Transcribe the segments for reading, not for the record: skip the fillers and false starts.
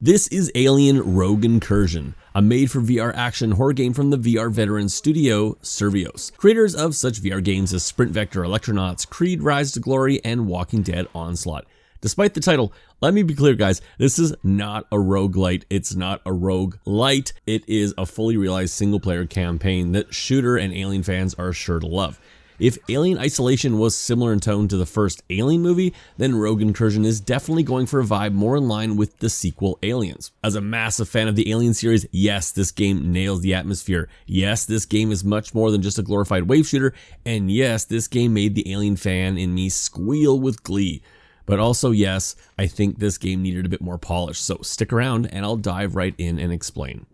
This is Alien Rogue Incursion, a made-for-VR action horror game from the VR veteran studio Survios, creators of such VR games as Sprint Vector Electronauts, Creed Rise to Glory, and Walking Dead Onslaught. Despite the title, let me be clear guys, this is not a roguelite, it's not a roguelite, it is a fully realized single-player campaign that shooter and Alien fans are sure to love. If Alien Isolation was similar in tone to the first Alien movie, then Rogue Incursion is definitely going for a vibe more in line with the sequel Aliens. As a massive fan of the Alien series, yes, this game nails the atmosphere. Yes, this game is much more than just a glorified wave shooter, and yes, this game made the Alien fan in me squeal with glee. But also, yes, I think this game needed a bit more polish, so stick around and I'll dive right in and explain.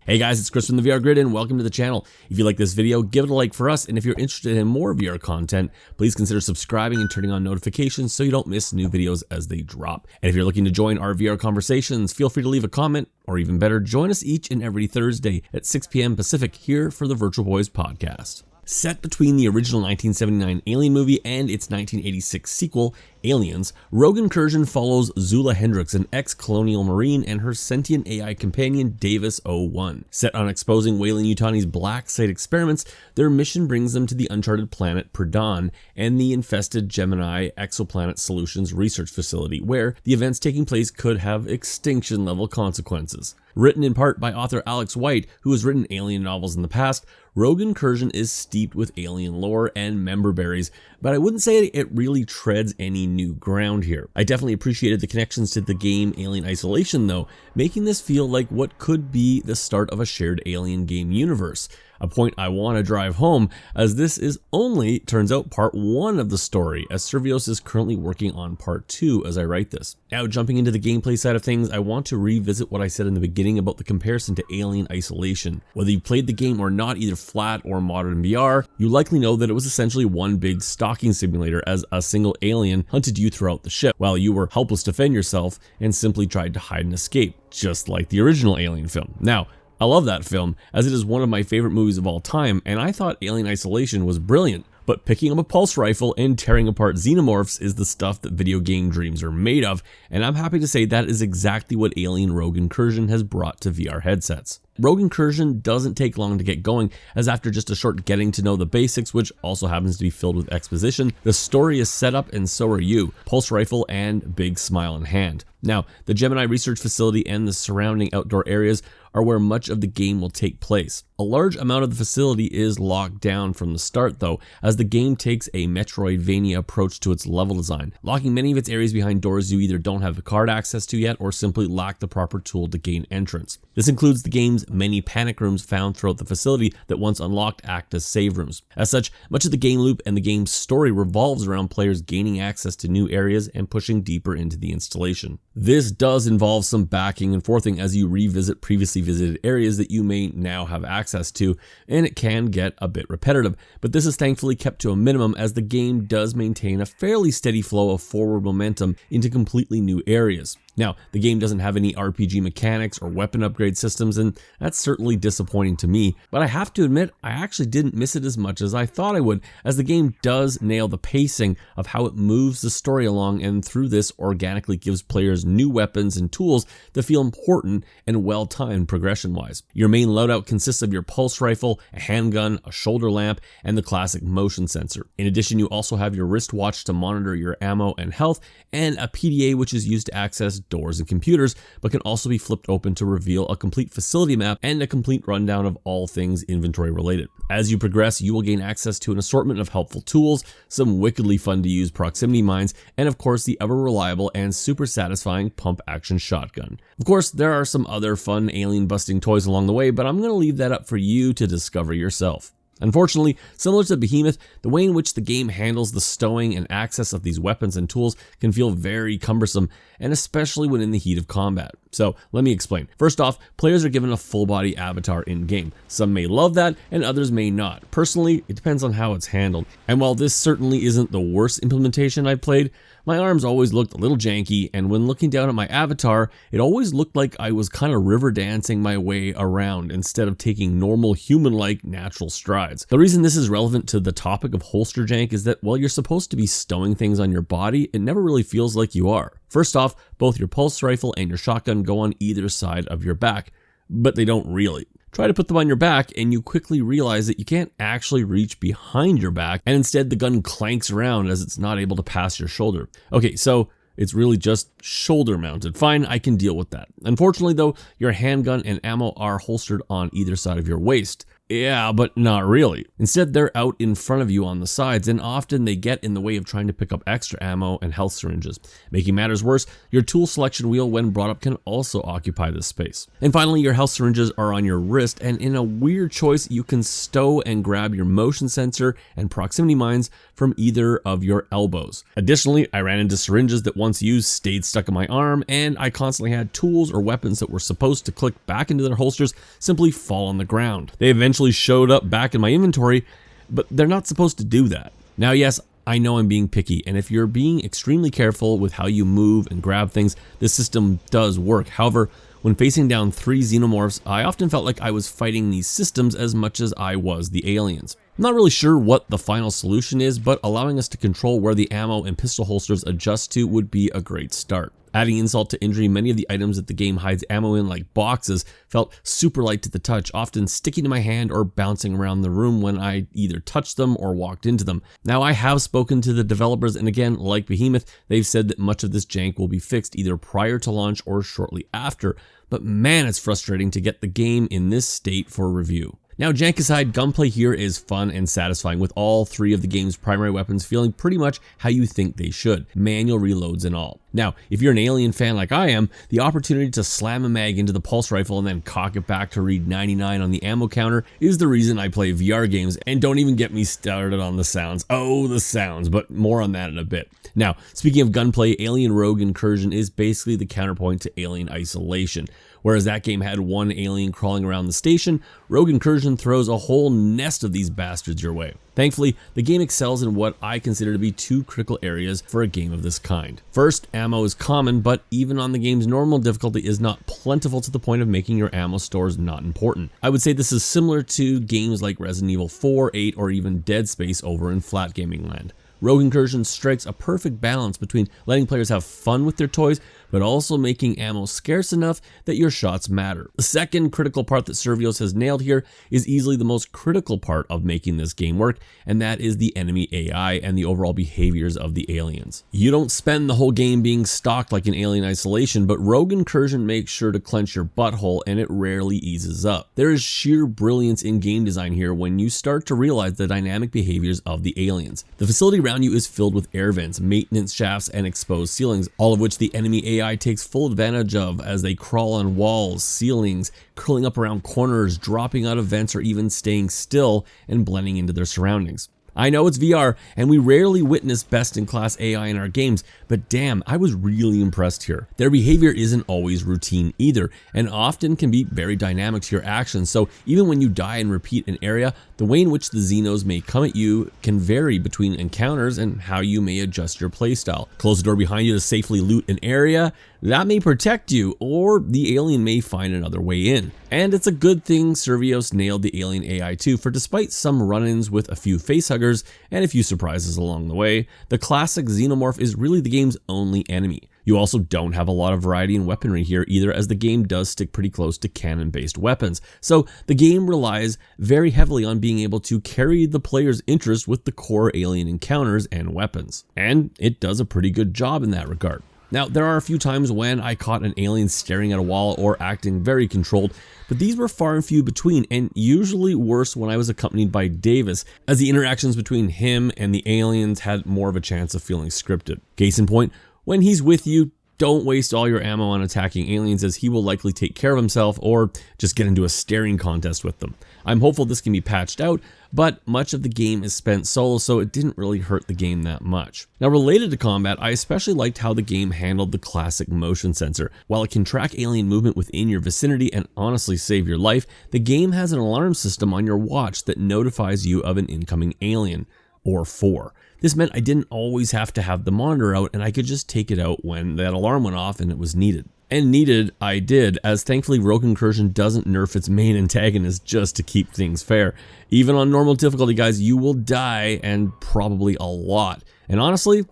Hey guys, it's Chris from the VR Grid and welcome to the channel. If you like this video, give it a like for us, and if you're interested in more VR content, please consider subscribing and turning on notifications so you don't miss new videos as they drop. And if you're looking to join our VR conversations, feel free to leave a comment, or even better, join us each and every Thursday at 6 p.m. Pacific here for the Virtual Boys podcast. Set between the original 1979 Alien movie and its 1986 sequel, Aliens, Rogue Incursion follows Zula Hendricks, an ex-colonial marine, and her sentient AI companion Davis 01. Set on exposing Weyland-Yutani's black site experiments, their mission brings them to the uncharted planet Perdon and the infested Gemini Exoplanet Solutions research facility, where the events taking place could have extinction-level consequences. Written in part by author Alex White, who has written Alien novels in the past, Rogue Incursion is steeped with Alien lore and member berries, but I wouldn't say it really treads any new ground here. I definitely appreciated the connections to the game Alien Isolation though, making this feel like what could be the start of a shared Alien game universe. A point I want to drive home, as this is only, turns out, part 1 of the story, as Survios is currently working on part 2 as I write this. Now, jumping into the gameplay side of things, I want to revisit what I said in the beginning about the comparison to Alien Isolation. Whether you played the game or not, either flat or modded in VR, you likely know that it was essentially one big stalking simulator as a single alien hunted you throughout the ship, while you were helpless to defend yourself and simply tried to hide and escape, just like the original Alien film. Now, I love that film, as it is one of my favorite movies of all time, and I thought Alien Isolation was brilliant. But picking up a pulse rifle and tearing apart xenomorphs is the stuff that video game dreams are made of, and I'm happy to say that is exactly what Alien Rogue Incursion has brought to VR headsets. Rogue Incursion doesn't take long to get going, as after just a short getting to know the basics, which also happens to be filled with exposition, the story is set up and so are you, pulse rifle and big smile in hand. Now, the Gemini research facility and the surrounding outdoor areas are where much of the game will take place. A large amount of the facility is locked down from the start though, as the game takes a Metroidvania approach to its level design, locking many of its areas behind doors you either don't have the card access to yet or simply lack the proper tool to gain entrance. This includes the game's many panic rooms found throughout the facility that once unlocked act as save rooms. As such, much of the game loop and the game's story revolves around players gaining access to new areas and pushing deeper into the installation. This does involve some backing and forthing as you revisit previously visited areas that you may now have access to, and it can get a bit repetitive, but this is thankfully kept to a minimum as the game does maintain a fairly steady flow of forward momentum into completely new areas. Now, the game doesn't have any RPG mechanics or weapon upgrade systems, and that's certainly disappointing to me, but I have to admit I actually didn't miss it as much as I thought I would, as the game does nail the pacing of how it moves the story along, and through this organically gives players new weapons and tools that feel important and well-timed progression-wise. Your main loadout consists of your pulse rifle, a handgun, a shoulder lamp, and the classic motion sensor. In addition, you also have your wristwatch to monitor your ammo and health, and a PDA which is used to access doors and computers, but can also be flipped open to reveal a complete facility map and a complete rundown of all things inventory related. As you progress, you will gain access to an assortment of helpful tools, some wickedly fun to use proximity mines, and of course the ever reliable and super satisfying pump action shotgun. Of course, there are some other fun alien busting toys along the way, but I'm going to leave that up for you to discover yourself. Unfortunately, similar to Behemoth, the way in which the game handles the stowing and access of these weapons and tools can feel very cumbersome, and especially when in the heat of combat. So let me explain. First off, players are given a full body avatar in-game. Some may love that and others may not. Personally, it depends on how it's handled. And while this certainly isn't the worst implementation I've played, my arms always looked a little janky, and when looking down at my avatar, it always looked like I was kind of river dancing my way around instead of taking normal human-like natural strides. The reason this is relevant to the topic of holster jank is that while you're supposed to be stowing things on your body, it never really feels like you are. First off, both your pulse rifle and your shotgun go on either side of your back, but they don't really. Try to put them on your back and you quickly realize that you can't actually reach behind your back, and instead the gun clanks around as it's not able to pass your shoulder. Okay, so it's really just shoulder mounted. Fine, I can deal with that. Unfortunately though, your handgun and ammo are holstered on either side of your waist. Yeah, but not really. Instead, they're out in front of you on the sides, and often they get in the way of trying to pick up extra ammo and health syringes. Making matters worse, your tool selection wheel when brought up can also occupy this space. And finally, your health syringes are on your wrist, and in a weird choice, you can stow and grab your motion sensor and proximity mines from either of your elbows. Additionally, I ran into syringes that once used stayed stuck in my arm, and I constantly had tools or weapons that were supposed to click back into their holsters simply fall on the ground. They eventually showed up back in my inventory, but they're not supposed to do that. Now, yes, I know I'm being picky, and if you're being extremely careful with how you move and grab things, this system does work. However, when facing down 3 xenomorphs, I often felt like I was fighting these systems as much as I was the aliens. I'm not really sure what the final solution is, but allowing us to control where the ammo and pistol holsters adjust to would be a great start. Adding insult to injury, many of the items that the game hides ammo in, like boxes, felt super light to the touch, often sticking to my hand or bouncing around the room when I either touched them or walked into them. Now, I have spoken to the developers, and again, like Behemoth, they've said that much of this jank will be fixed either prior to launch or shortly after, but man, it's frustrating to get the game in this state for review. Now, jank aside, gunplay here is fun and satisfying, with all 3 of the game's primary weapons feeling pretty much how you think they should, manual reloads and all. Now, if you're an Alien fan like I am, the opportunity to slam a mag into the pulse rifle and then cock it back to read 99 on the ammo counter is the reason I play VR games, and don't even get me started on the sounds. Oh, the sounds, but more on that in a bit. Now, speaking of gunplay, Alien Rogue Incursion is basically the counterpoint to Alien Isolation. Whereas that game had one alien crawling around the station, Rogue Incursion throws a whole nest of these bastards your way. Thankfully, the game excels in what I consider to be 2 critical areas for a game of this kind. First, ammo is common, but even on the game's normal difficulty is not plentiful to the point of making your ammo stores not important. I would say this is similar to games like Resident Evil 4, 8, or even Dead Space over in flat gaming land. Rogue Incursion strikes a perfect balance between letting players have fun with their toys, but also making ammo scarce enough that your shots matter. The second critical part that Survios has nailed here is easily the most critical part of making this game work, and that is the enemy AI and the overall behaviors of the aliens. You don't spend the whole game being stalked like in Alien Isolation, but Rogue Incursion makes sure to clench your butthole, and it rarely eases up. There is sheer brilliance in game design here when you start to realize the dynamic behaviors of the aliens. The facility around you is filled with air vents, maintenance shafts, and exposed ceilings, all of which the enemy AI takes full advantage of as they crawl on walls, ceilings, curling up around corners, dropping out of vents, or even staying still and blending into their surroundings. I know it's VR, and we rarely witness best-in-class AI in our games, but damn, I was really impressed here. Their behavior isn't always routine either, and often can be very dynamic to your actions, so even when you die and repeat an area, the way in which the Xenos may come at you can vary between encounters and how you may adjust your playstyle. Close the door behind you to safely loot an area, that may protect you, or the alien may find another way in. And it's a good thing Survios nailed the alien AI too, for despite some run-ins with a few facehuggers and a few surprises along the way, the classic Xenomorph is really the game's only enemy. You also don't have a lot of variety in weaponry here either, as the game does stick pretty close to canon-based weapons. So the game relies very heavily on being able to carry the player's interest with the core alien encounters and weapons. And it does a pretty good job in that regard. Now, there are a few times when I caught an alien staring at a wall or acting very controlled, but these were far and few between, and usually worse when I was accompanied by Davis, as the interactions between him and the aliens had more of a chance of feeling scripted. Case in point, when he's with you, Don't waste all your ammo on attacking aliens, as he will likely take care of himself or just get into a staring contest with them. I'm hopeful this can be patched out, but much of the game is spent solo, so it didn't really hurt the game that much. Now, related to combat, I especially liked how the game handled the classic motion sensor. While it can track alien movement within your vicinity and honestly save your life, the game has an alarm system on your watch that notifies you of an incoming alien, or 4. This meant I didn't always have to have the monitor out, and I could just take it out when that alarm went off and it was needed. And needed I did, as thankfully Rogue Incursion doesn't nerf its main antagonist just to keep things fair. Even on normal difficulty, guys, you will die, and probably a lot. And honestly,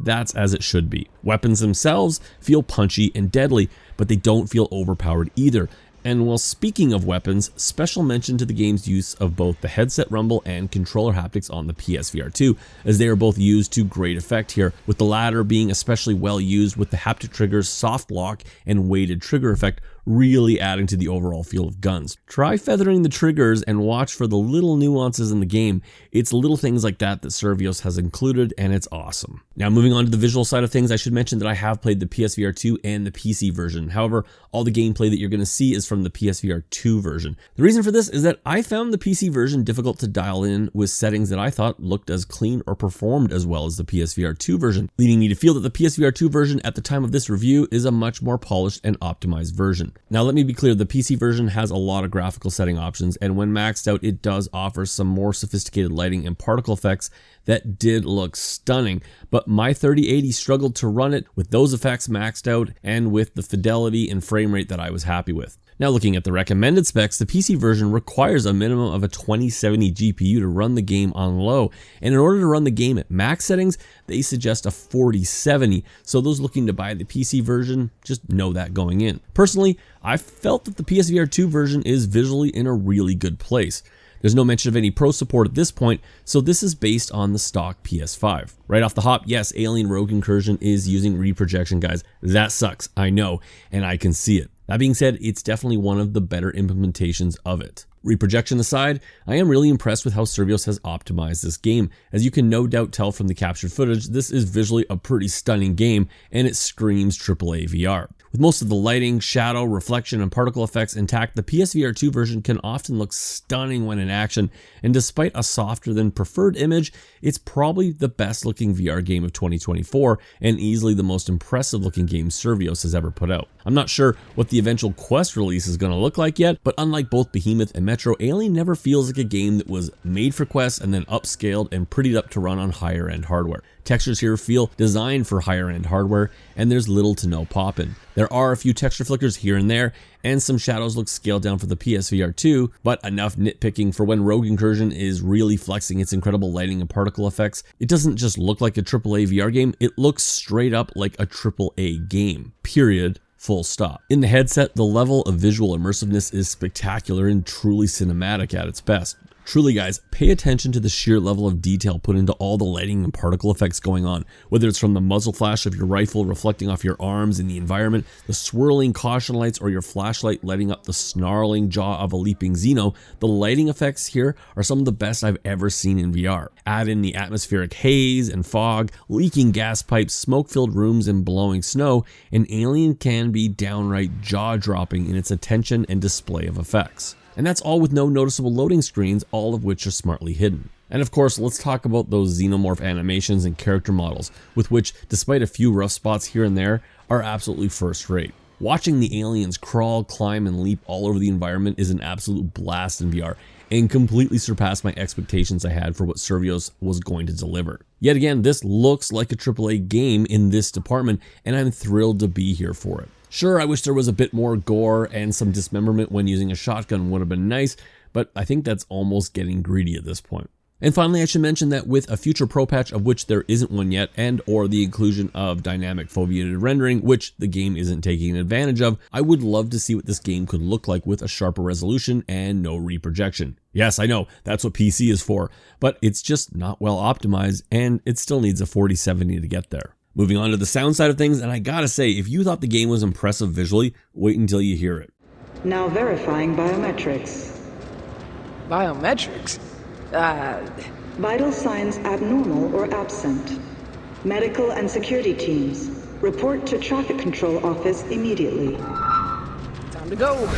that's as it should be. Weapons themselves feel punchy and deadly, but they don't feel overpowered either. And while speaking of weapons, special mention to the game's use of both the headset rumble and controller haptics on the PSVR 2, as they are both used to great effect here, with the latter being especially well used with the haptic trigger's soft lock and weighted trigger effect really adding to the overall feel of guns. Try feathering the triggers and watch for the little nuances in the game. It's little things like that that Survios has included, and it's awesome. Now, moving on to the visual side of things, I should mention that I have played the PSVR 2 and the PC version. However, all the gameplay that you're going to see is from the PSVR 2 version. The reason for this is that I found the PC version difficult to dial in with settings that I thought looked as clean or performed as well as the PSVR 2 version, leading me to feel that the PSVR 2 version at the time of this review is a much more polished and optimized version. Now, let me be clear, the PC version has a lot of graphical setting options, and when maxed out, it does offer some more sophisticated lighting and particle effects that did look stunning, but my 3080 struggled to run it with those effects maxed out and with the fidelity and frame rate that I was happy with. Now, looking at the recommended specs, the PC version requires a minimum of a 2070 GPU to run the game on low, and in order to run the game at max settings, they suggest a 4070, so those looking to buy the PC version, just know that going in. Personally, I felt that the PSVR 2 version is visually in a really good place. There's no mention of any Pro support at this point, so this is based on the stock PS5. Right off the hop, yes, Alien Rogue Incursion is using reprojection, guys. That sucks, I know, and I can see it. That being said, it's definitely one of the better implementations of it. Reprojection aside, I am really impressed with how Survios has optimized this game. As you can no doubt tell from the captured footage, this is visually a pretty stunning game, and it screams AAA VR. With most of the lighting, shadow, reflection, and particle effects intact, the PSVR 2 version can often look stunning when in action, and despite a softer than preferred image, it's probably the best looking VR game of 2024, and easily the most impressive looking game Survios has ever put out. I'm not sure what the eventual Quest release is going to look like yet, but unlike both Behemoth and Metro, Alien never feels like a game that was made for Quest and then upscaled and prettied up to run on higher end hardware. Textures here feel designed for higher end hardware, and there's little to no pop-in. There are a few texture flickers here and there, and some shadows look scaled down for the PSVR 2, but enough nitpicking for when Rogue Incursion is really flexing its incredible lighting and particle effects. It doesn't just look like a AAA VR game, it looks straight up like a AAA game, period. Full stop. In the headset, the level of visual immersiveness is spectacular and truly cinematic at its best. Truly, guys, pay attention to the sheer level of detail put into all the lighting and particle effects going on, whether it's from the muzzle flash of your rifle reflecting off your arms in the environment, the swirling caution lights, or your flashlight lighting up the snarling jaw of a leaping Xeno. The lighting effects here are some of the best I've ever seen in VR. Add in the atmospheric haze and fog, leaking gas pipes, smoke-filled rooms, and blowing snow, and Alien can be downright jaw-dropping in its attention and display of effects. And that's all with no noticeable loading screens, all of which are smartly hidden. And of course, let's talk about those xenomorph animations and character models, with which, despite a few rough spots here and there, are absolutely first rate. Watching the aliens crawl, climb, and leap all over the environment is an absolute blast in VR, and completely surpassed my expectations I had for what Survios was going to deliver. Yet again, this looks like a AAA game in this department, and I'm thrilled to be here for it. Sure, I wish there was a bit more gore and some dismemberment when using a shotgun would have been nice, but I think that's almost getting greedy at this point. And finally, I should mention that with a future Pro patch, of which there isn't one yet, and or the inclusion of dynamic foveated rendering, which the game isn't taking advantage of, I would love to see what this game could look like with a sharper resolution and no reprojection. Yes, I know, that's what PC is for, but it's just not well optimized, and it still needs a 4070 to get there. Moving on to the sound side of things, and I gotta say, if you thought the game was impressive visually, wait until you hear it. Now verifying biometrics. Biometrics? Vital signs abnormal or absent. Medical and security teams, Report to Traffic Control Office immediately. Time to go.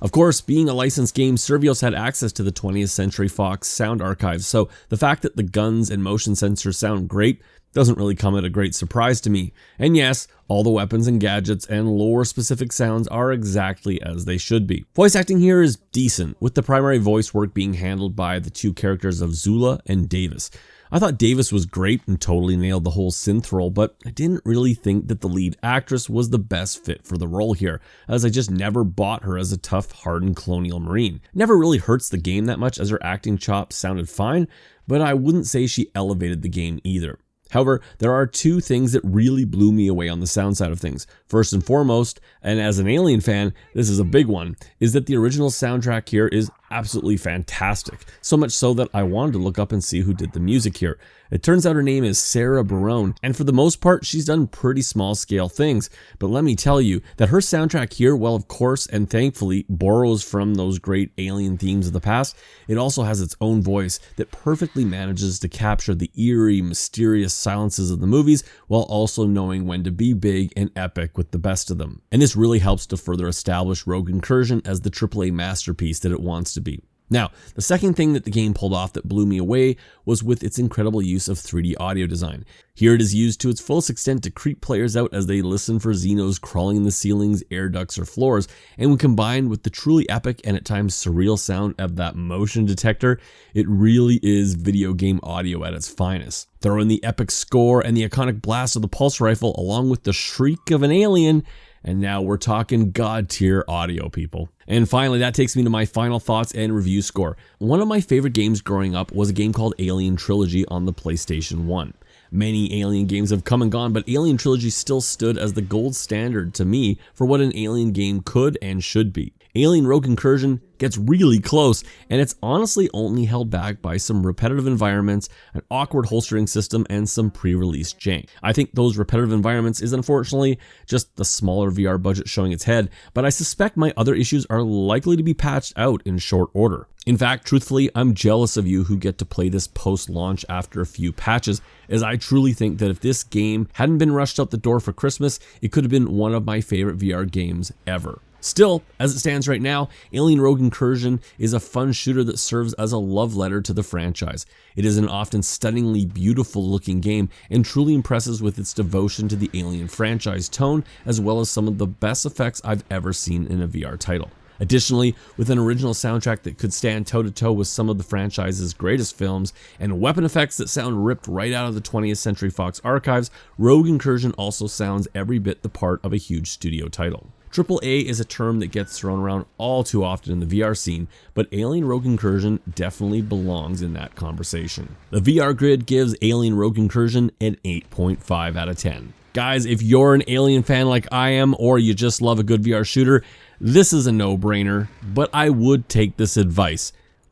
Of course, being a licensed game, Survios had access to the 20th Century Fox sound archives, so the fact that the guns and motion sensors sound great doesn't really come at a great surprise to me. And yes, all the weapons and gadgets and lore-specific sounds are exactly as they should be. Voice acting here is decent, with the primary voice work being handled by the two characters of Zula and Davis. I thought Davis was great and totally nailed the whole synth role, but I didn't really think that the lead actress was the best fit for the role here, as I just never bought her as a tough, hardened colonial marine. Never really hurts the game that much, as her acting chops sounded fine, but I wouldn't say she elevated the game either. However, there are two things that really blew me away on the sound side of things. First and foremost, and as an Alien fan, this is a big one, is that the original soundtrack here is absolutely fantastic. So much so that I wanted to look up and see who did the music here. It turns out her name is Sarah Barone, and for the most part, she's done pretty small scale things. But let me tell you that her soundtrack here, well, of course, and thankfully, borrows from those great Alien themes of the past, it also has its own voice that perfectly manages to capture the eerie, mysterious silences of the movies, while also knowing when to be big and epic with the best of them. And this really helps to further establish Rogue Incursion as the AAA masterpiece that it wants to be. Now, the second thing that the game pulled off that blew me away was with its incredible use of 3D audio design. Here it is used to its fullest extent to creep players out as they listen for Xenos crawling in the ceilings, air ducts, or floors, and when combined with the truly epic and at times surreal sound of that motion detector, it really is video game audio at its finest. Throw in the epic score and the iconic blast of the pulse rifle along with the shriek of an alien, and now we're talking god tier audio, people. And finally, that takes me to my final thoughts and review score. One of my favorite games growing up was a game called Alien Trilogy on the PlayStation 1. Many Alien games have come and gone, but Alien Trilogy still stood as the gold standard to me for what an Alien game could and should be. Alien Rogue Incursion gets really close, and it's honestly only held back by some repetitive environments, an awkward holstering system, and some pre-release jank. I think those repetitive environments is unfortunately just the smaller VR budget showing its head, but I suspect my other issues are likely to be patched out in short order. In fact, truthfully, I'm jealous of you who get to play this post-launch after a few patches, as I truly think that if this game hadn't been rushed out the door for Christmas, it could have been one of my favorite VR games ever. Still, as it stands right now, Alien Rogue Incursion is a fun shooter that serves as a love letter to the franchise. It is an often stunningly beautiful looking game and truly impresses with its devotion to the Alien franchise tone, as well as some of the best effects I've ever seen in a VR title. Additionally, with an original soundtrack that could stand toe-to-toe with some of the franchise's greatest films, and weapon effects that sound ripped right out of the 20th Century Fox archives, Rogue Incursion also sounds every bit the part of a huge studio title. AAA is a term that gets thrown around all too often in the VR scene, but Alien Rogue Incursion definitely belongs in that conversation. The VR Grid gives Alien Rogue Incursion an 8.5 out of 10. Guys, if you're an Alien fan like I am, or you just love a good VR shooter, this is a no-brainer, but I would take this advice.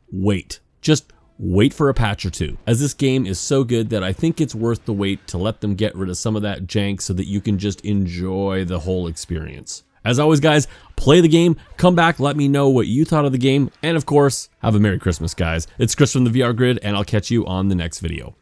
Wait. Just wait for a patch or two, as this game is so good that I think it's worth the wait to let them get rid of some of that jank so that you can just enjoy the whole experience. As always, guys, play the game, come back, let me know what you thought of the game, and of course, have a Merry Christmas, guys. It's Chris from the VR Grid, and I'll catch you on the next video.